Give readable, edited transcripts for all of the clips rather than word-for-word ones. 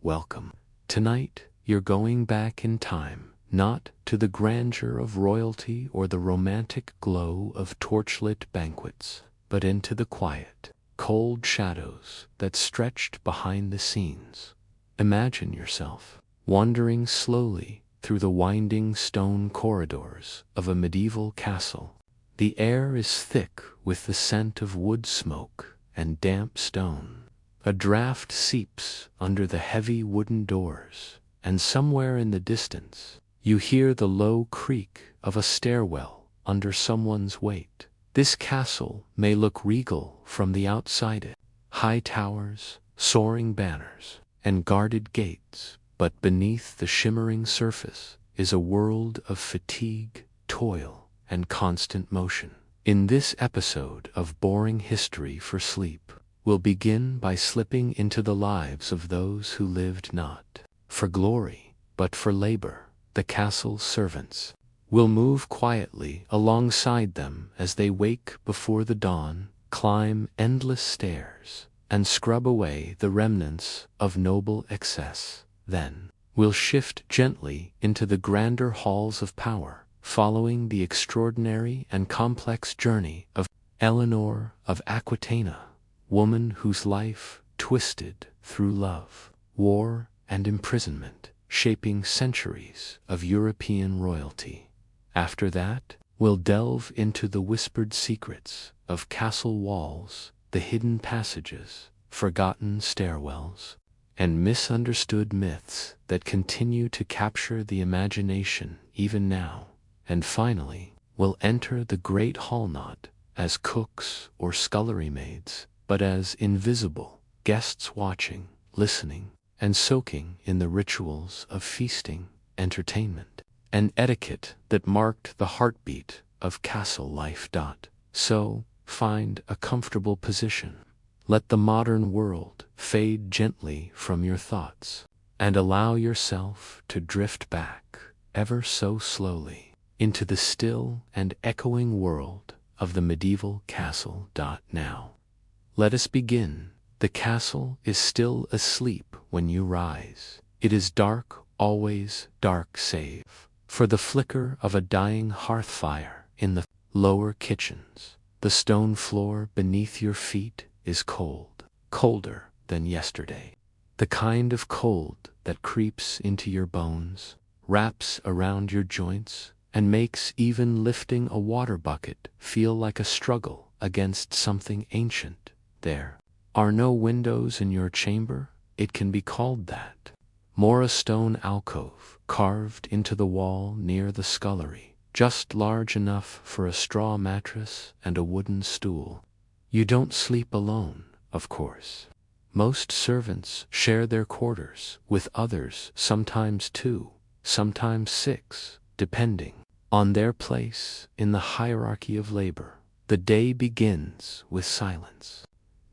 welcome. Tonight, you're going back in time, not to the grandeur of royalty or the romantic glow of torchlit banquets, but into the quiet, cold shadows that stretched behind the scenes. Imagine yourself wandering slowly through the winding stone corridors of a medieval castle. The air is thick with the scent of wood smoke and damp stone. A draft seeps under the heavy wooden doors, and somewhere in the distance, you hear the low creak of a stairwell under someone's weight. This castle may look regal from the outside, high towers, soaring banners, and guarded gates, but beneath the shimmering surface is a world of fatigue, toil, and constant motion. In this episode of Boring History for Sleep, we'll begin by slipping into the lives of those who lived not for glory, but for labor, the castle's servants. We'll move quietly alongside them as they wake before the dawn, climb endless stairs, and scrub away the remnants of noble excess. Then, we'll shift gently into the grander halls of power, following the extraordinary and complex journey of Eleanor of Aquitania, woman whose life twisted through love, war, and imprisonment, shaping centuries of European royalty. After that, we'll delve into the whispered secrets of castle walls, the hidden passages, forgotten stairwells, and misunderstood myths that continue to capture the imagination even now. And finally, we'll enter the great hall not as cooks or scullery maids, but as invisible guests watching, listening, and soaking in the rituals of feasting, entertainment, and etiquette that marked the heartbeat of castle life. So, find a comfortable position. Let the modern world fade gently from your thoughts, and allow yourself to drift back, ever so slowly, into the still and echoing world of the medieval castle. Now, let us begin. The castle is still asleep when you rise. It is dark, always dark save for the flicker of a dying hearth fire in the lower kitchens. The stone floor beneath your feet is cold, colder than yesterday. The kind of cold that creeps into your bones, wraps around your joints, and makes even lifting a water bucket feel like a struggle against something ancient. There are no windows in your chamber, it can be called that. More a stone alcove carved into the wall near the scullery, just large enough for a straw mattress and a wooden stool. You don't sleep alone, of course. Most servants share their quarters with others, sometimes 2, sometimes 6, depending on their place in the hierarchy of labor. The day begins with silence.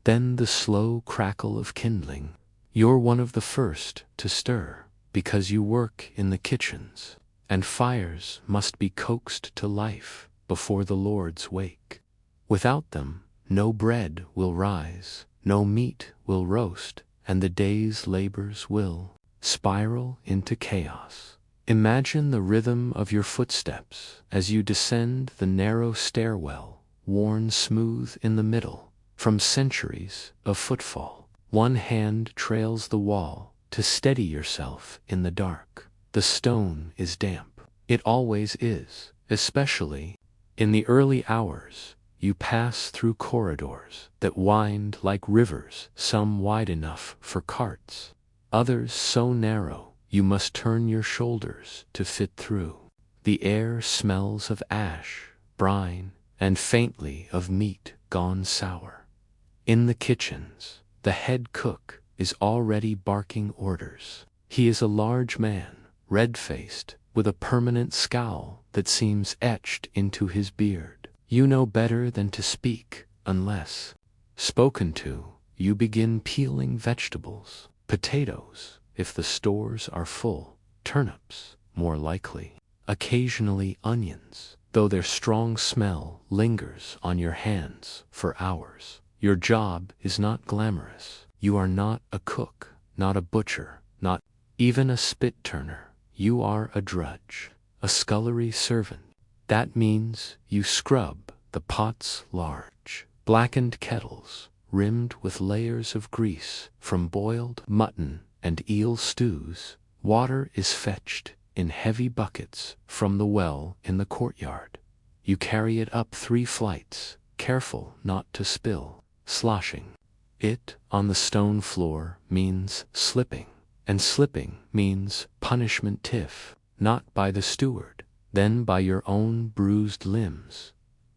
Then the slow crackle of kindling. You're one of the first to stir, because you work in the kitchens, and fires must be coaxed to life before the lords wake. Without them, no bread will rise, no meat will roast, and the day's labors will spiral into chaos. Imagine the rhythm of your footsteps as you descend the narrow stairwell, worn smooth in the middle from centuries of footfall. One hand trails the wall to steady yourself in the dark. The stone is damp. It always is, especially in the early hours. You pass through corridors that wind like rivers, some wide enough for carts, others so narrow you must turn your shoulders to fit through. The air smells of ash, brine, and faintly of meat gone sour. In the kitchens, the head cook is already barking orders. He is a large man, red-faced, with a permanent scowl that seems etched into his beard. You know better than to speak, unless spoken to. You begin peeling vegetables, potatoes, if the stores are full, turnips, more likely, occasionally onions, though their strong smell lingers on your hands for hours. Your job is not glamorous. You are not a cook, not a butcher, not even a spit-turner. You are a drudge, a scullery servant. That means you scrub the pots large, blackened kettles, rimmed with layers of grease from boiled mutton and eel stews. Water is fetched in heavy buckets from the well in the courtyard. You carry it up 3 flights, careful not to spill. Sloshing it on the stone floor means slipping, and slipping means punishment tiff, not by the steward, then by your own bruised limbs.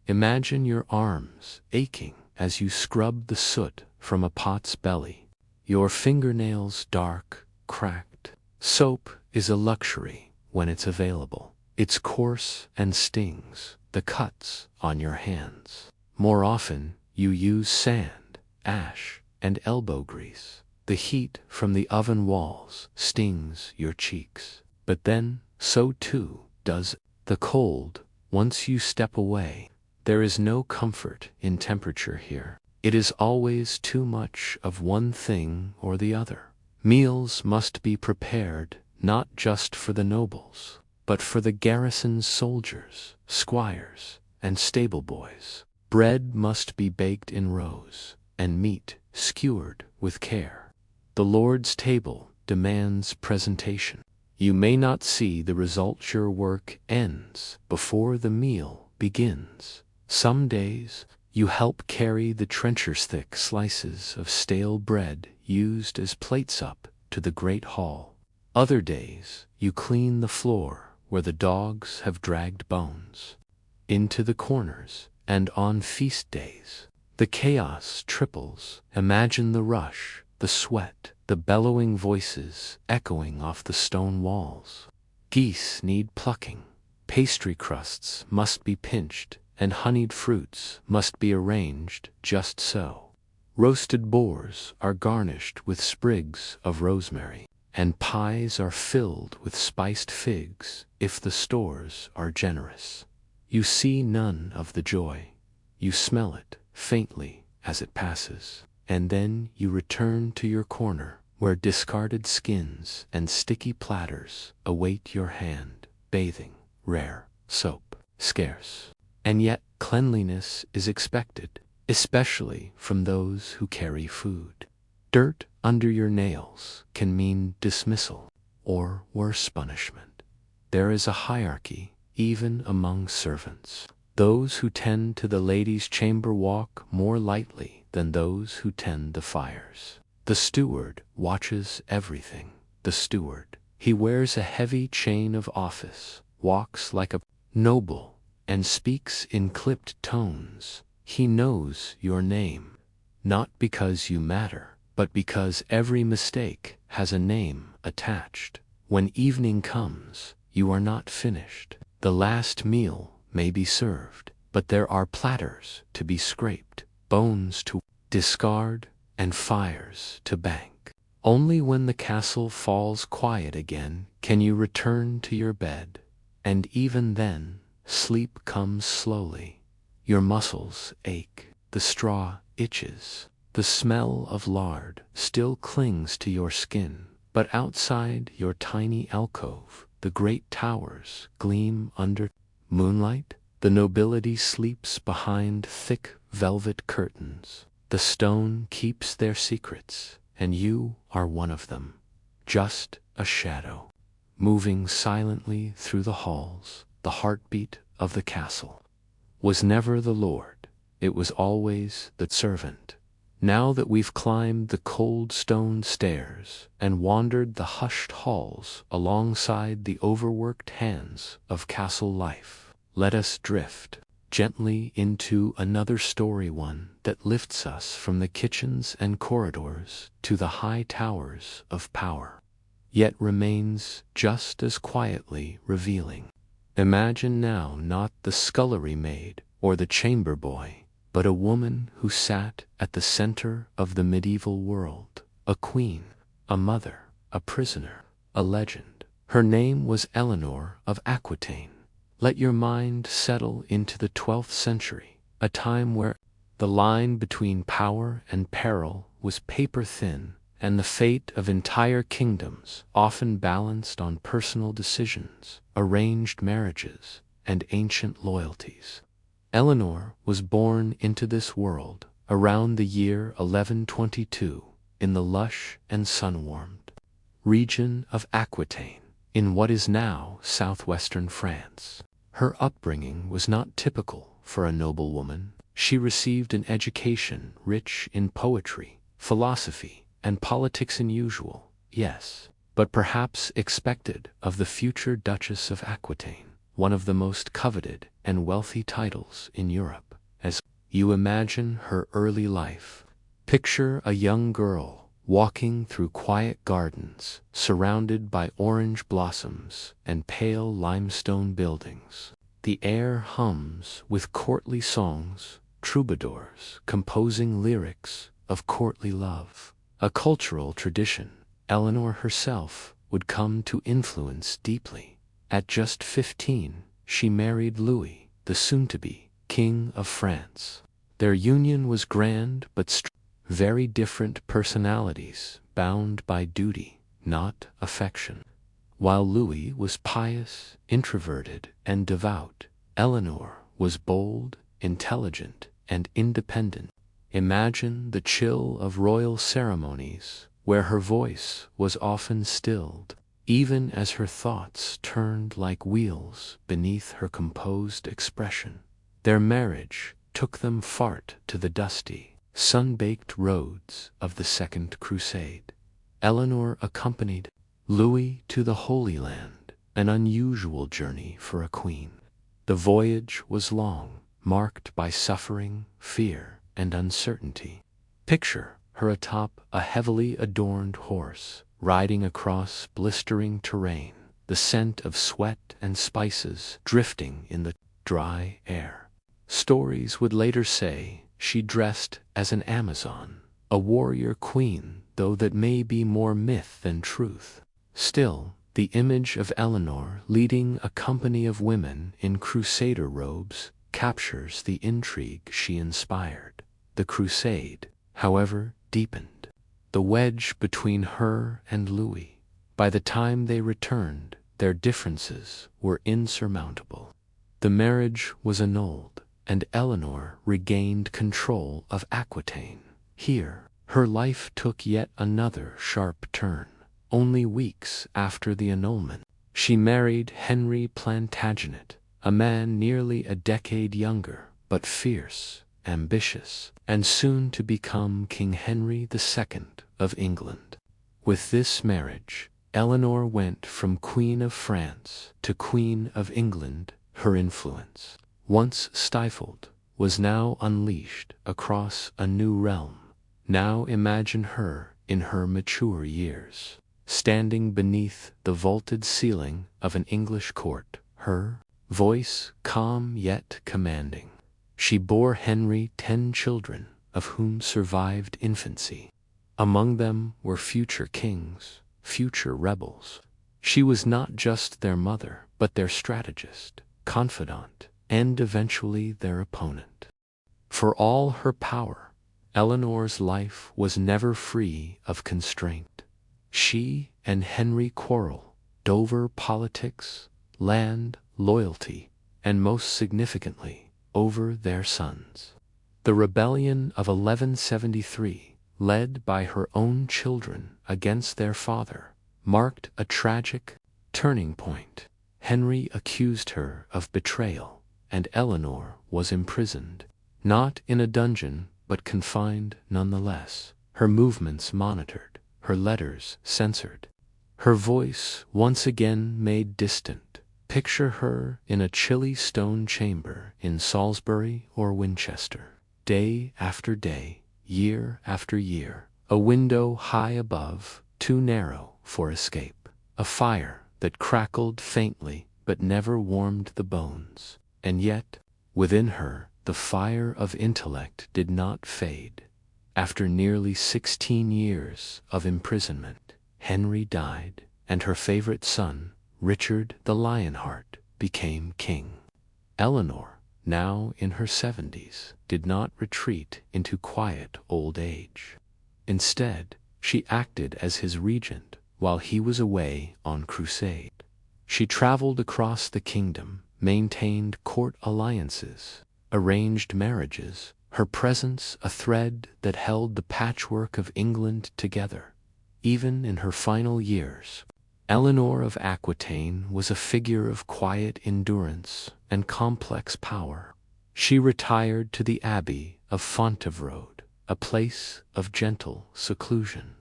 Imagine your arms aching as you scrub the soot from a pot's belly, your fingernails dark, cracked. Soap is a luxury when it's available. It's coarse and stings the cuts on your hands. More often, you use sand, ash, and elbow grease. The heat from the oven walls stings your cheeks. But then, so too does the cold once you step away. There is no comfort in temperature here. It is always too much of one thing or the other. Meals must be prepared not just for the nobles, but for the garrison's soldiers, squires, and stable boys. Bread must be baked in rows, and meat skewered with care. The Lord's table demands presentation. You may not see the result. Your work ends before the meal begins. Some days, you help carry the trencher's thick slices of stale bread used as plates up to the great hall. Other days, you clean the floor where the dogs have dragged bones into the corners, and on feast days, the chaos triples. Imagine the rush, the sweat, the bellowing voices echoing off the stone walls. Geese need plucking, pastry crusts must be pinched, and honeyed fruits must be arranged just so. Roasted boars are garnished with sprigs of rosemary, and pies are filled with spiced figs if the stores are generous. You see none of the joy. You smell it faintly as it passes, and then you return to your corner where discarded skins and sticky platters await your hand. Bathing, rare, soap, scarce. And yet cleanliness is expected, especially from those who carry food. Dirt under your nails can mean dismissal, or worse punishment. There is a hierarchy, even among servants. Those who tend to the ladies' chamber walk more lightly than those who tend the fires. The steward watches everything. The steward. He wears a heavy chain of office, walks like a noble, and speaks in clipped tones. He knows your name, not because you matter, but because every mistake has a name attached. When evening comes, you are not finished. The last meal may be served, but there are platters to be scraped, bones to discard, and fires to bank. Only when the castle falls quiet again can you return to your bed, and even then, sleep comes slowly. Your muscles ache, the straw itches, the smell of lard still clings to your skin, but outside your tiny alcove, the great towers gleam under moonlight. The nobility sleeps behind thick velvet curtains. The stone keeps their secrets, and you are one of them, just a shadow, moving silently through the halls. The heartbeat of the castle was never the lord, it was always the servant. Now that we've climbed the cold stone stairs and wandered the hushed halls alongside the overworked hands of castle life, let us drift gently into another story, one that lifts us from the kitchens and corridors to the high towers of power, yet remains just as quietly revealing. Imagine now not the scullery maid or the chamber boy, but a woman who sat at the center of the medieval world, a queen, a mother, a prisoner, a legend. Her name was Eleanor of Aquitaine. Let your mind settle into the 12th century, a time where the line between power and peril was paper thin, and the fate of entire kingdoms often balanced on personal decisions, arranged marriages, and ancient loyalties. Eleanor was born into this world around the year 1122 in the lush and sun-warmed region of Aquitaine, in what is now southwestern France. Her upbringing was not typical for a noblewoman. She received an education rich in poetry, philosophy, and politics unusual, yes, but perhaps expected of the future Duchess of Aquitaine, one of the most coveted and wealthy titles in Europe. As you imagine her early life, picture a young girl walking through quiet gardens, surrounded by orange blossoms and pale limestone buildings. The air hums with courtly songs, troubadours composing lyrics of courtly love, a cultural tradition Eleanor herself would come to influence deeply. At just 15, she married Louis, the soon-to-be King of France. Their union was grand but very different personalities, bound by duty, not affection. While Louis was pious, introverted, and devout, Eleanor was bold, intelligent, and independent. Imagine the chill of royal ceremonies, where her voice was often stilled, even as her thoughts turned like wheels beneath her composed expression. Their marriage took them far to the dusty, sun-baked roads of the Second Crusade. Eleanor accompanied Louis to the Holy Land, an unusual journey for a queen. The voyage was long, marked by suffering, fear, and uncertainty. Picture her atop a heavily adorned horse, riding across blistering terrain, the scent of sweat and spices drifting in the dry air. Stories would later say she dressed as an Amazon, a warrior queen, though that may be more myth than truth. Still, the image of Eleanor leading a company of women in crusader robes captures the intrigue she inspired. The crusade, however, deepened the wedge between her and Louis. By the time they returned, their differences were insurmountable. The marriage was annulled, and Eleanor regained control of Aquitaine. Here, her life took yet another sharp turn. Only weeks after the annulment, she married Henry Plantagenet, a man nearly a decade younger, but fierce, ambitious, and soon to become King Henry II of England. With this marriage, Eleanor went from Queen of France to Queen of England. Her influence, once stifled, was now unleashed across a new realm. Now imagine her in her mature years, standing beneath the vaulted ceiling of an English court, her voice calm yet commanding. She bore Henry 10 children, of whom survived infancy. Among them were future kings, future rebels. She was not just their mother, but their strategist, confidant, and eventually their opponent. For all her power, Eleanor's life was never free of constraint. She and Henry quarreled over politics, land, loyalty, and most significantly, over their sons. The rebellion of 1173, led by her own children against their father, marked a tragic turning point. Henry accused her of betrayal, and Eleanor was imprisoned, not in a dungeon, but confined nonetheless, her movements monitored, her letters censored, her voice once again made distant. Picture her in a chilly stone chamber in Salisbury or Winchester, day after day, year after year, a window high above, too narrow for escape, a fire that crackled faintly but never warmed the bones. And yet, within her, the fire of intellect did not fade. After nearly 16 years of imprisonment, Henry died, and her favorite son, Richard the Lionheart, became king. Eleanor, now in her 70s, did not retreat into quiet old age. Instead, She acted as his regent while he was away on crusade. She traveled across the kingdom, maintained court alliances, arranged marriages, her presence a thread that held the patchwork of England together. Even in her final years, Eleanor of Aquitaine was a figure of quiet endurance and complex power. She retired to the Abbey of Fontevraud, a place of gentle seclusion.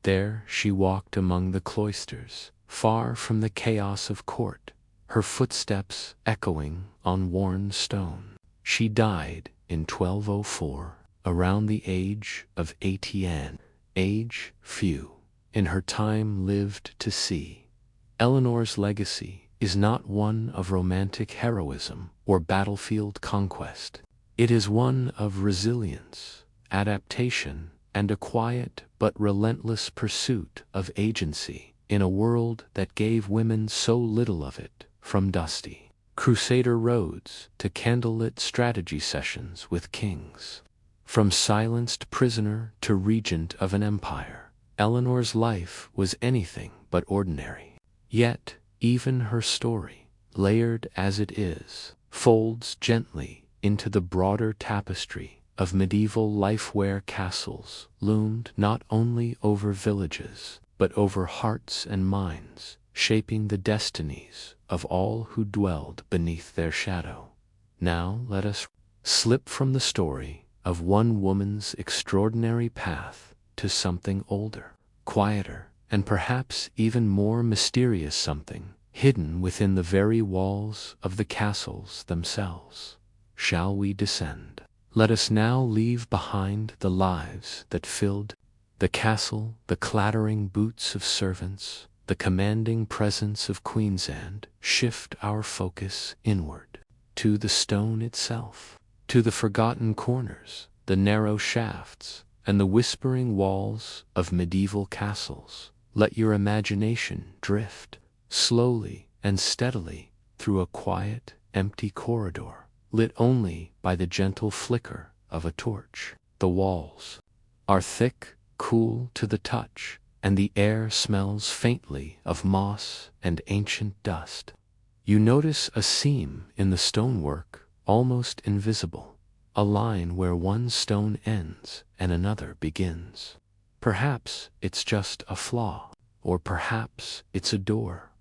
There she walked among the cloisters, far from the chaos of court, her footsteps echoing on worn stone. She died in 1204, around the age of 80, age few in her time lived to see. Eleanor's legacy is not one of romantic heroism or battlefield conquest. It is one of resilience, adaptation, and a quiet but relentless pursuit of agency in a world that gave women so little of it, from dusty crusader roads to candlelit strategy sessions with kings. From silenced prisoner to regent of an empire, Eleanor's life was anything but ordinary. Yet, even her story, layered as it is, folds gently into the broader tapestry of medieval life where castles loomed not only over villages, but over hearts and minds, shaping the destinies of all who dwelled beneath their shadow. Now let us slip from the story of one woman's extraordinary path to something older, quieter, and perhaps even more mysterious, something hidden within the very walls of the castles themselves. Shall we descend? Let us now leave behind the lives that filled the castle, the clattering boots of servants, the commanding presence of queens, and shift our focus inward, to the stone itself, to the forgotten corners, the narrow shafts, and the whispering walls of medieval castles. Let your imagination drift, slowly and steadily, through a quiet, empty corridor, lit only by the gentle flicker of a torch. The walls are thick, cool to the touch, and the air smells faintly of moss and ancient dust. You notice a seam in the stonework, almost invisible, a line where one stone ends and another begins. Perhaps it's just a flaw, or perhaps it's a door.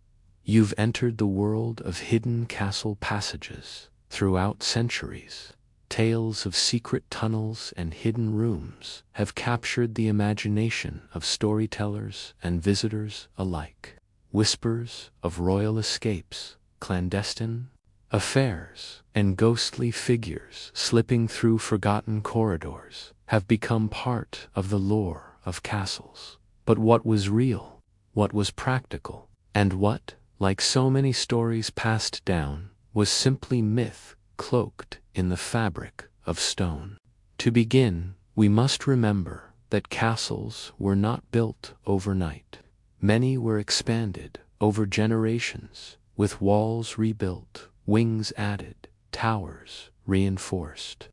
You've entered the world of hidden castle passages. Throughout centuries, tales of secret tunnels and hidden rooms have captured the imagination of storytellers and visitors alike. Whispers of royal escapes, clandestine affairs, and ghostly figures slipping through forgotten corridors have become part of the lore of castles. But what was real, what was practical, and what, like so many stories passed down, was simply myth cloaked in the fabric of stone? To begin, we must remember that castles were not built overnight. Many were expanded over generations, with walls rebuilt, wings added, towers reinforced.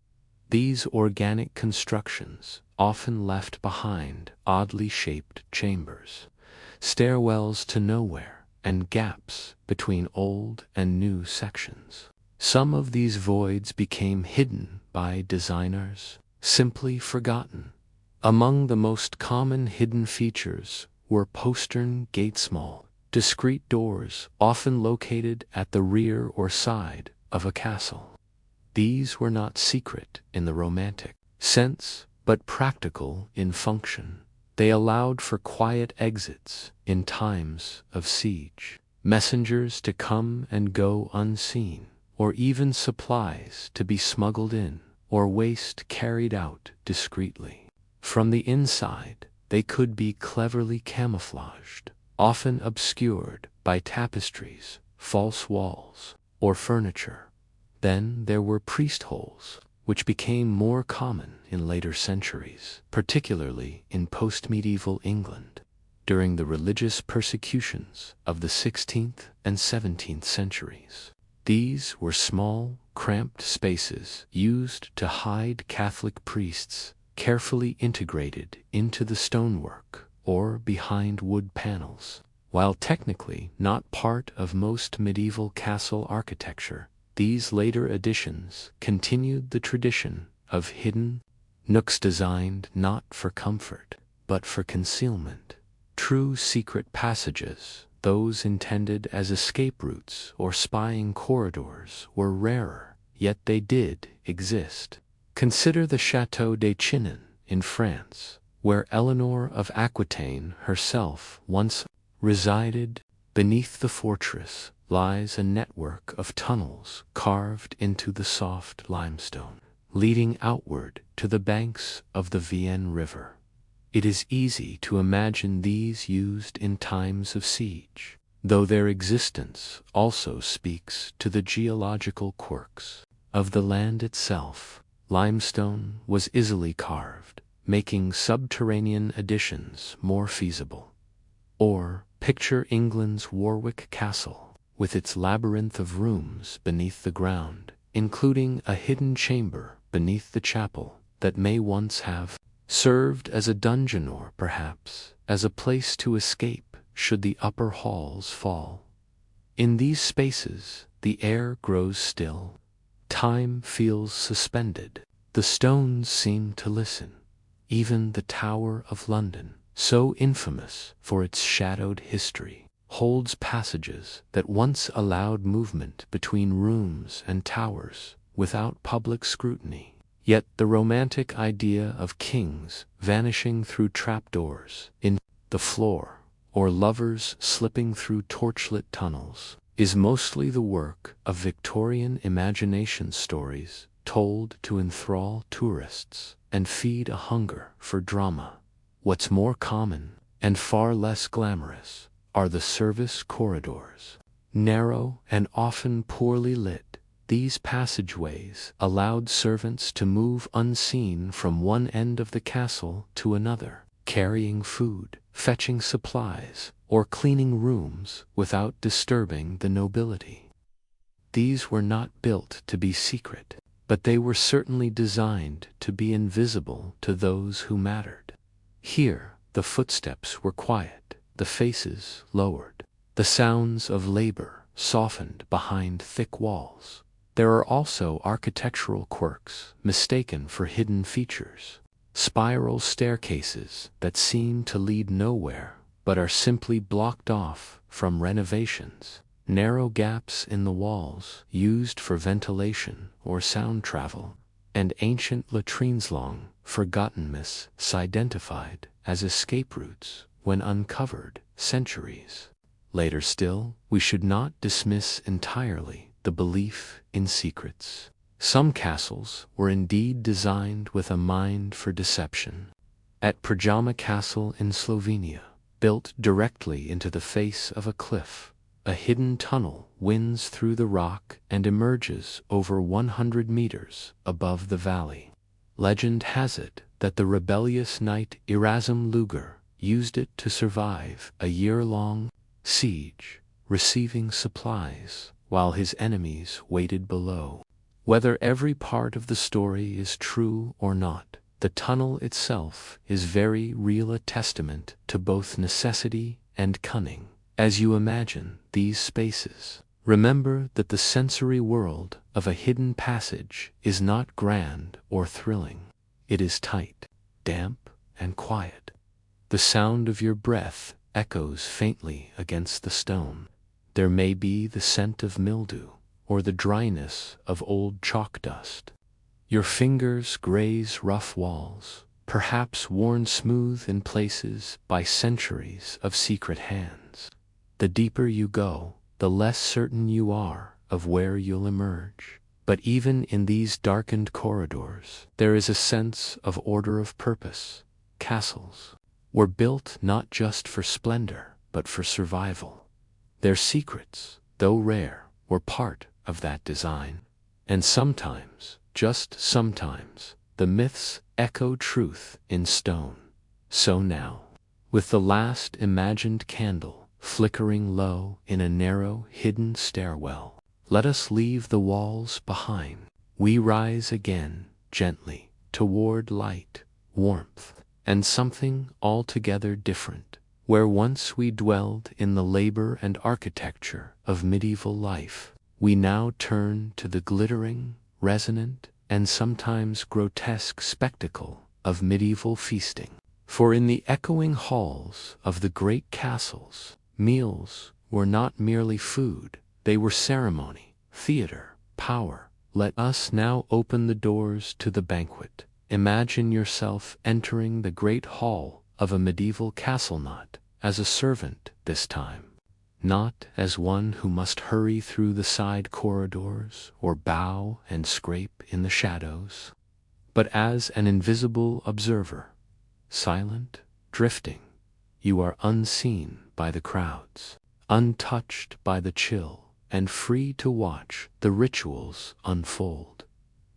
These organic constructions often left behind oddly shaped chambers, stairwells to nowhere, and gaps between old and new sections. Some of these voids became hidden by designers, simply forgotten. Among the most common hidden features were postern gatesmall, discreet doors often located at the rear or side of a castle. These were not secret in the romantic sense, but practical in function. They allowed for quiet exits in times of siege, messengers to come and go unseen, or even supplies to be smuggled in, or waste carried out discreetly. From the inside, they could be cleverly camouflaged, often obscured by tapestries, false walls, or furniture. Then there were priest holes, which became more common in later centuries, particularly in post-medieval England, during the religious persecutions of the 16th and 17th centuries. These were small, cramped spaces used to hide Catholic priests, carefully integrated into the stonework or behind wood panels. While technically not part of most medieval castle architecture, these later additions continued the tradition of hidden nooks designed not for comfort, but for concealment. True secret passages, those intended as escape routes or spying corridors, were rarer, yet they did exist. Consider the Château de Chinon in France, where Eleanor of Aquitaine herself once resided. Beneath the fortress lies a network of tunnels carved into the soft limestone, leading outward to the banks of the Vienne River. It is easy to imagine these used in times of siege, though their existence also speaks to the geological quirks of the land itself. Limestone was easily carved, making subterranean additions more feasible. Or picture England's Warwick Castle, with its labyrinth of rooms beneath the ground, including a hidden chamber beneath the chapel that may once have served as a dungeon or perhaps as a place to escape should the upper halls fall. In these spaces, the air grows still. Time feels suspended. The stones seem to listen. Even the Tower of London, so infamous for its shadowed history, holds passages that once allowed movement between rooms and towers without public scrutiny. Yet the romantic idea of kings vanishing through trapdoors in the floor, or lovers slipping through torchlit tunnels, is mostly the work of Victorian imagination stories told to enthrall tourists and feed a hunger for drama. What's more common, and far less glamorous, are the service corridors. Narrow and often poorly lit, these passageways allowed servants to move unseen from one end of the castle to another, carrying food, fetching supplies, or cleaning rooms without disturbing the nobility. These were not built to be secret, but they were certainly designed to be invisible to those who mattered. Here, the footsteps were quiet, the faces lowered, the sounds of labor softened behind thick walls. There are also architectural quirks mistaken for hidden features. Spiral staircases that seem to lead nowhere but are simply blocked off from renovations. Narrow gaps in the walls used for ventilation or sound travel, and ancient latrines long forgotten misidentified as escape routes when uncovered centuries later. Still, we should not dismiss entirely the belief in secrets. Some castles were indeed designed with a mind for deception. At Prajama Castle in Slovenia, built directly into the face of a cliff, a hidden tunnel winds through the rock and emerges over 100 meters above the valley. Legend has it that the rebellious knight Erasm Luger used it to survive a year-long siege, receiving supplies while his enemies waited below. Whether every part of the story is true or not, the tunnel itself is very real, a testament to both necessity and cunning. As you imagine these spaces, remember that the sensory world of a hidden passage is not grand or thrilling. It is tight, damp, and quiet. The sound of your breath echoes faintly against the stone. There may be the scent of mildew or the dryness of old chalk dust. Your fingers graze rough walls, perhaps worn smooth in places by centuries of secret hands. The deeper you go, the less certain you are of where you'll emerge. But even in these darkened corridors, there is a sense of order, of purpose. Castles were built not just for splendor, but for survival. Their secrets, though rare, were part of that design. And sometimes, just sometimes, the myths echo truth in stone. So now, with the last imagined candle flickering low in a narrow, hidden stairwell, let us leave the walls behind. We rise again, gently, toward light, warmth, and something altogether different. Where once we dwelled in the labor and architecture of medieval life, we now turn to the glittering, resonant, and sometimes grotesque spectacle of medieval feasting. For in the echoing halls of the great castles, meals were not merely food, they were ceremony, theater, power. Let us now open the doors to the banquet. Imagine yourself entering the great hall of a medieval castle, not as a servant this time, not as one who must hurry through the side corridors or bow and scrape in the shadows, but as an invisible observer, silent, drifting. You are unseen by the crowds, untouched by the chill, and free to watch the rituals unfold.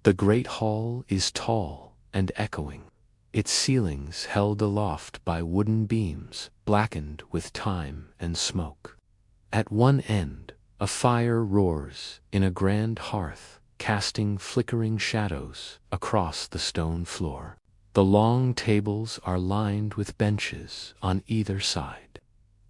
The great hall is tall and echoing, its ceilings held aloft by wooden beams blackened with time and smoke. At one end, a fire roars in a grand hearth, casting flickering shadows across the stone floor. The long tables are lined with benches on either side,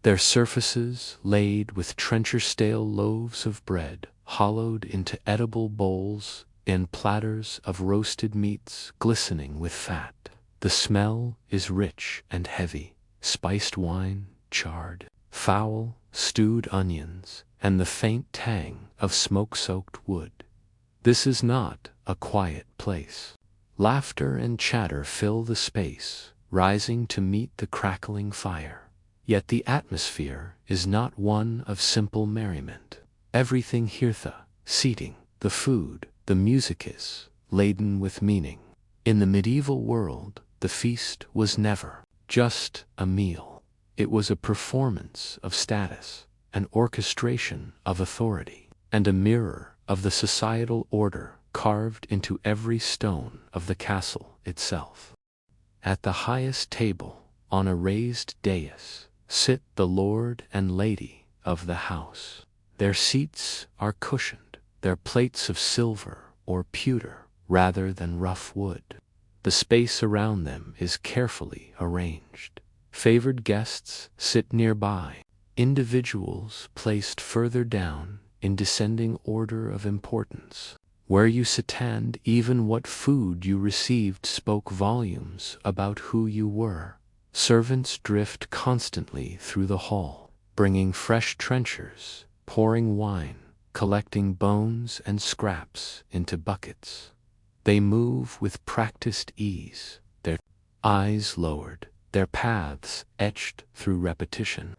their surfaces laid with trencher-stale loaves of bread, hollowed into edible bowls, and platters of roasted meats glistening with fat. The smell is rich and heavy, spiced wine, charred, fowl, stewed onions, and the faint tang of smoke-soaked wood. This is not a quiet place. Laughter and chatter fill the space, rising to meet the crackling fire. Yet the atmosphere is not one of simple merriment. Everything here, the seating, the food, the music is laden with meaning. In the medieval world, the feast was never just a meal. It was a performance of status, an orchestration of authority, and a mirror of the societal order carved into every stone of the castle itself. At the highest table, on a raised dais, sit the lord and lady of the house. Their seats are cushioned, their plates of silver or pewter rather than rough wood. The space around them is carefully arranged. Favored guests sit nearby, individuals placed further down in descending order of importance. Where you stand, even what food you received spoke volumes about who you were. Servants drift constantly through the hall, bringing fresh trenchers, pouring wine, collecting bones and scraps into buckets. They move with practiced ease, their eyes lowered, their paths etched through repetition.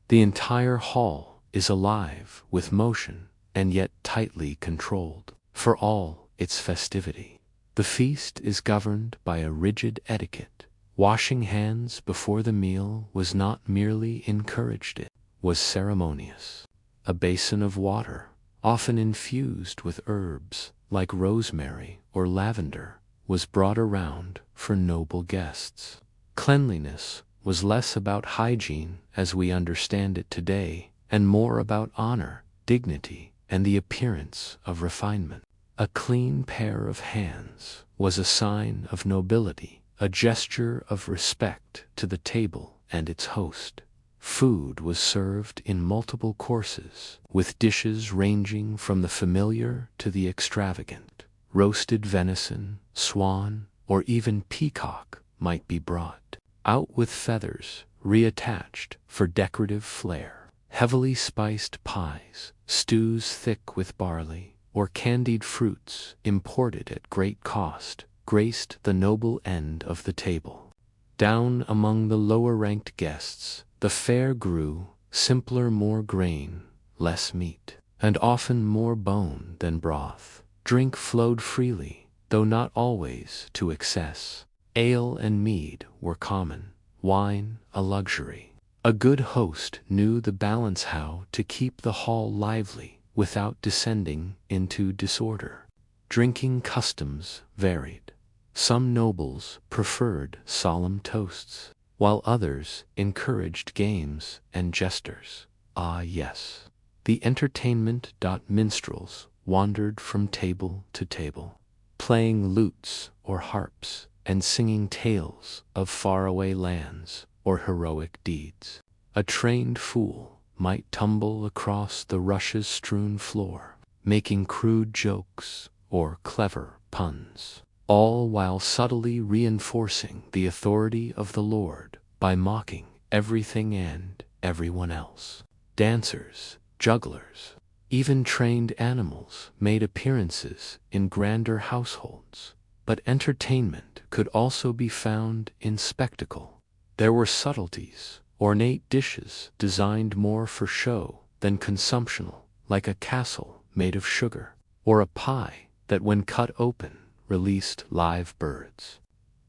The entire hall is alive with motion and yet tightly controlled. For all its festivity, the feast is governed by a rigid etiquette. Washing hands before the meal was not merely encouraged, it was ceremonious. A basin of water, often infused with herbs like rosemary or lavender, was brought around for noble guests. Cleanliness was less about hygiene as we understand it today, and more about honor, dignity, and the appearance of refinement. A clean pair of hands was a sign of nobility, a gesture of respect to the table and its host. Food was served in multiple courses, with dishes ranging from the familiar to the extravagant. Roasted venison, swan, or even peacock might be brought out with feathers reattached for decorative flair. Heavily spiced pies, stews thick with barley, or candied fruits imported at great cost graced the noble end of the table. Down among the lower-ranked guests, the fare grew simpler, more grain, less meat, and often more bone than broth. Drink flowed freely, though not always to excess. Ale and mead were common, wine a luxury. A good host knew the balance, how to keep the hall lively without descending into disorder. Drinking customs varied. Some nobles preferred solemn toasts, while others encouraged games and jesters. Ah yes, the entertainment. Minstrels wandered from table to table, playing lutes or harps, and singing tales of faraway lands or heroic deeds. A trained fool might tumble across the rushes-strewn floor, making crude jokes or clever puns, all while subtly reinforcing the authority of the Lord by mocking everything and everyone else. Dancers, jugglers, even trained animals made appearances in grander households, but entertainment could also be found in spectacle. There were subtleties, ornate dishes designed more for show than consumptional, like a castle made of sugar, or a pie that when cut open released live birds.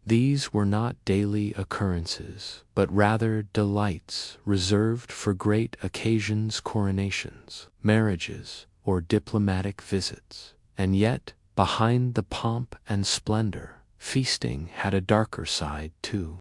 These were not daily occurrences, but rather delights reserved for great occasions, coronations, marriages, or diplomatic visits. And yet, behind the pomp and splendor, feasting had a darker side too.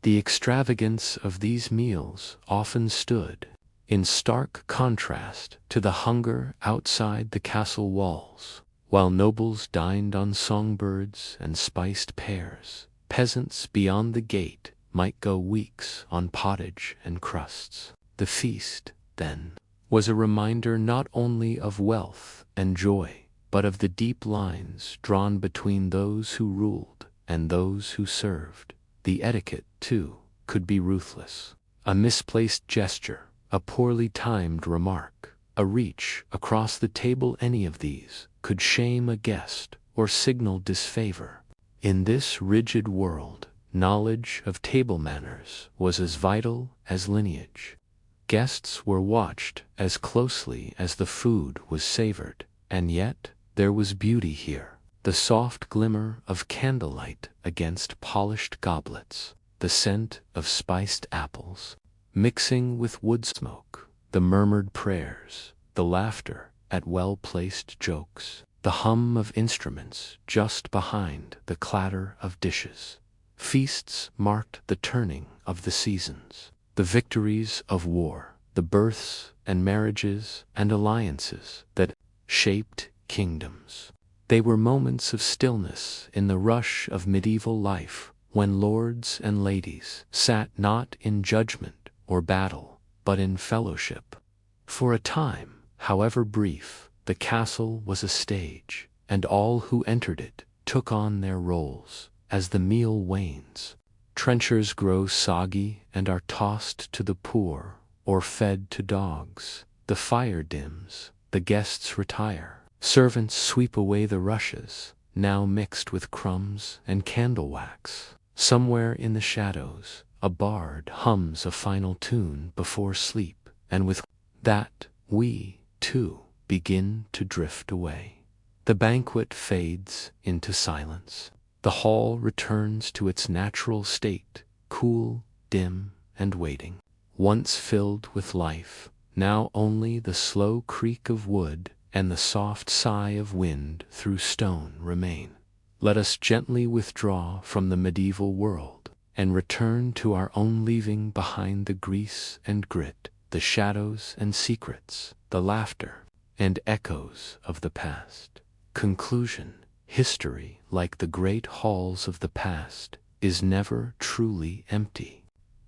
The extravagance of these meals often stood in stark contrast to the hunger outside the castle walls. While nobles dined on songbirds and spiced pears, peasants beyond the gate might go weeks on pottage and crusts. The feast, then, was a reminder not only of wealth and joy, but of the deep lines drawn between those who ruled and those who served. The etiquette, too, could be ruthless. A misplaced gesture, a poorly timed remark, a reach across the table, any of these could shame a guest or signal disfavor. In this rigid world, knowledge of table manners was as vital as lineage. Guests were watched as closely as the food was savored, and yet there was beauty here. The soft glimmer of candlelight against polished goblets, the scent of spiced apples, mixing with wood smoke, the murmured prayers, the laughter at well-placed jokes, the hum of instruments just behind the clatter of dishes. Feasts marked the turning of the seasons, the victories of war, the births and marriages and alliances that shaped kingdoms. They were moments of stillness in the rush of medieval life, when lords and ladies sat not in judgment or battle, but in fellowship. For a time, however brief, the castle was a stage, and all who entered it took on their roles. As the meal wanes, trenchers grow soggy and are tossed to the poor or fed to dogs. The fire dims, the guests retire. Servants sweep away the rushes, now mixed with crumbs and candle wax. Somewhere in the shadows, a bard hums a final tune before sleep, and with that we, too, begin to drift away. The banquet fades into silence. The hall returns to its natural state, cool, dim, and waiting. Once filled with life, now only the slow creak of wood and the soft sigh of wind through stone remain. Let us gently withdraw from the medieval world and return to our own, leaving behind the grease and grit, the shadows and secrets, the laughter and echoes of the past. Conclusion: history, like the great halls of the past, is never truly empty.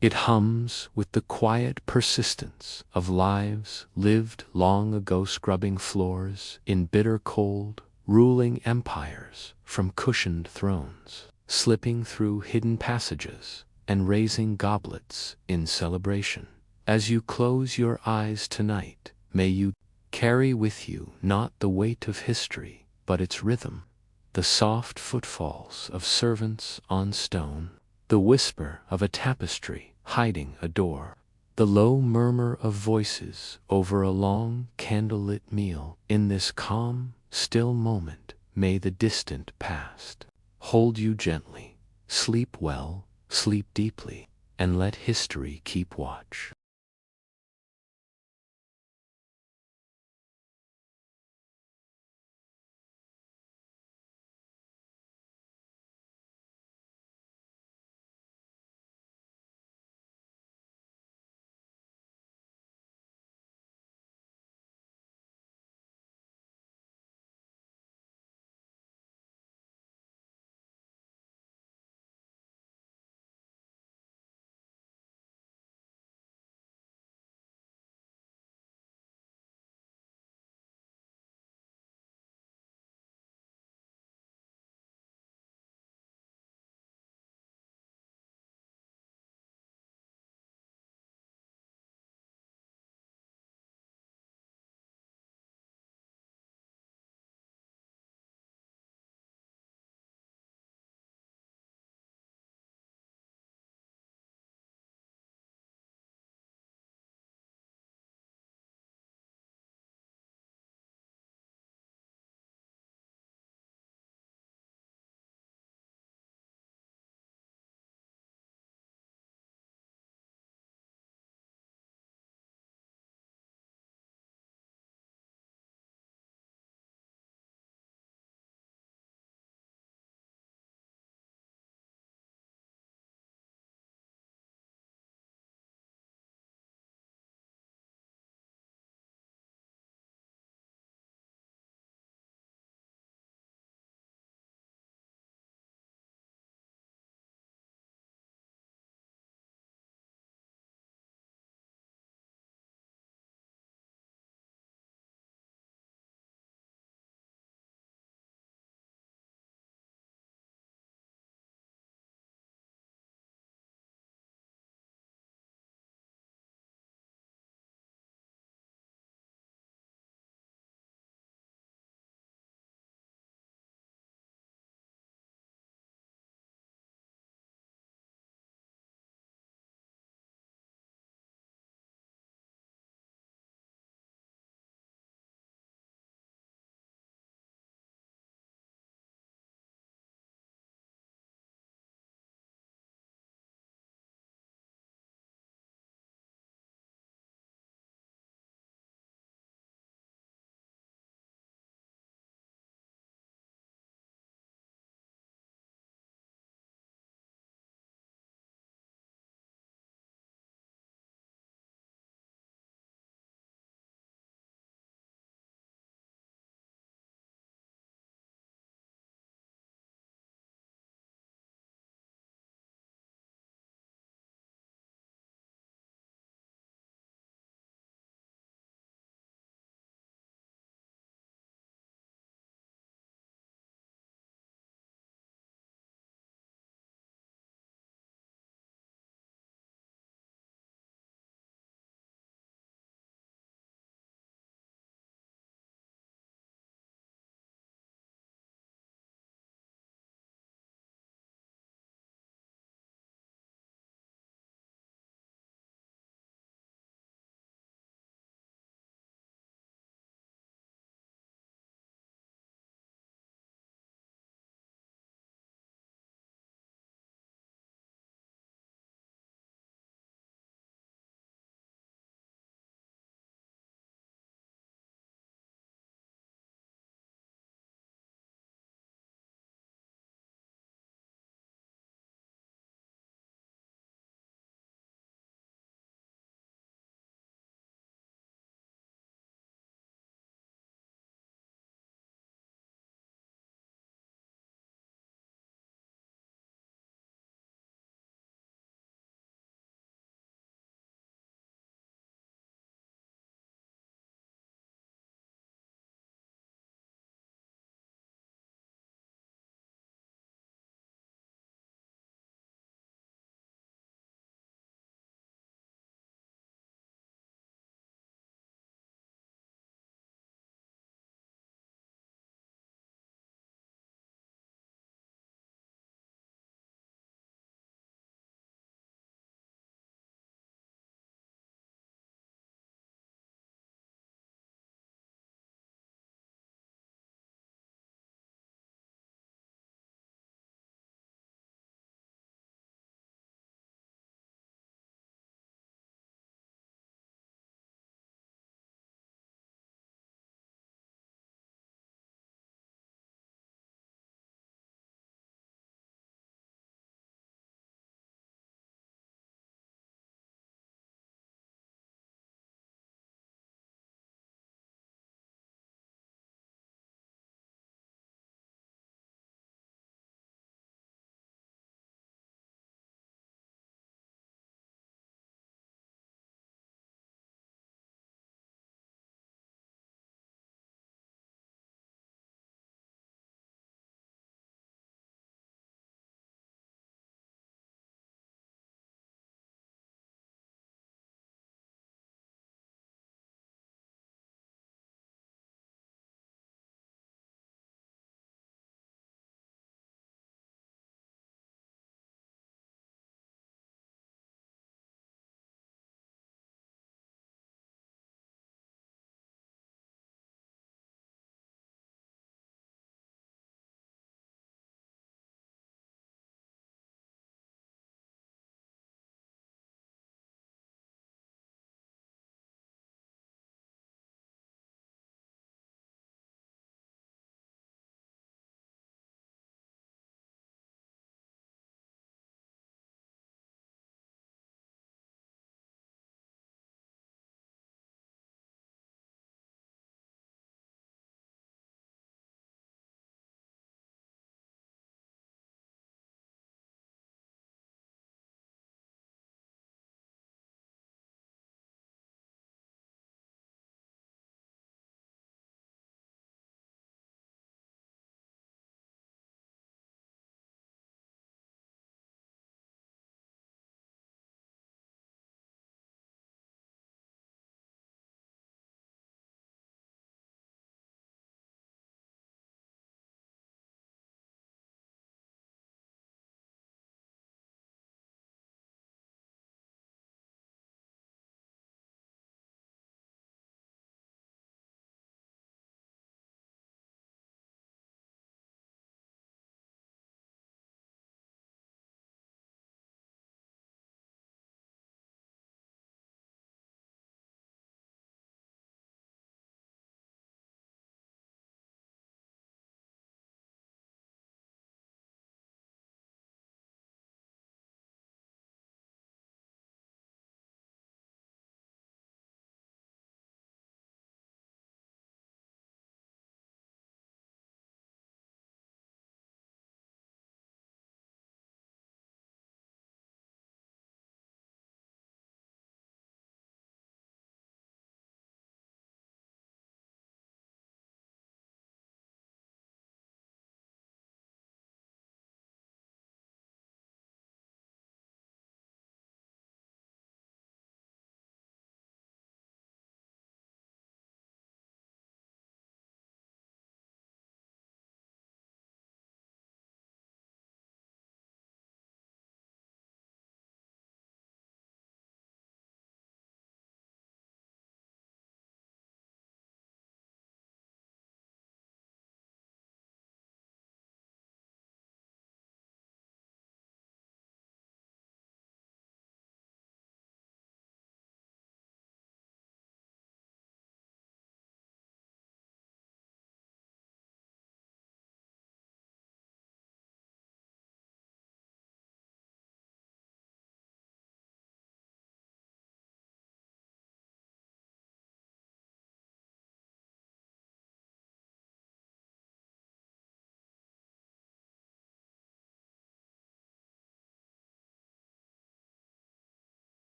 It hums with the quiet persistence of lives lived long ago, scrubbing floors in bitter cold, ruling empires from cushioned thrones, slipping through hidden passages, and raising goblets in celebration. As you close your eyes tonight, may you carry with you not the weight of history, but its rhythm, the soft footfalls of servants on stone, the whisper of a tapestry hiding a door, the low murmur of voices over a long candlelit meal. In this calm, still moment, may the distant past hold you gently. Sleep well, sleep deeply, and let history keep watch.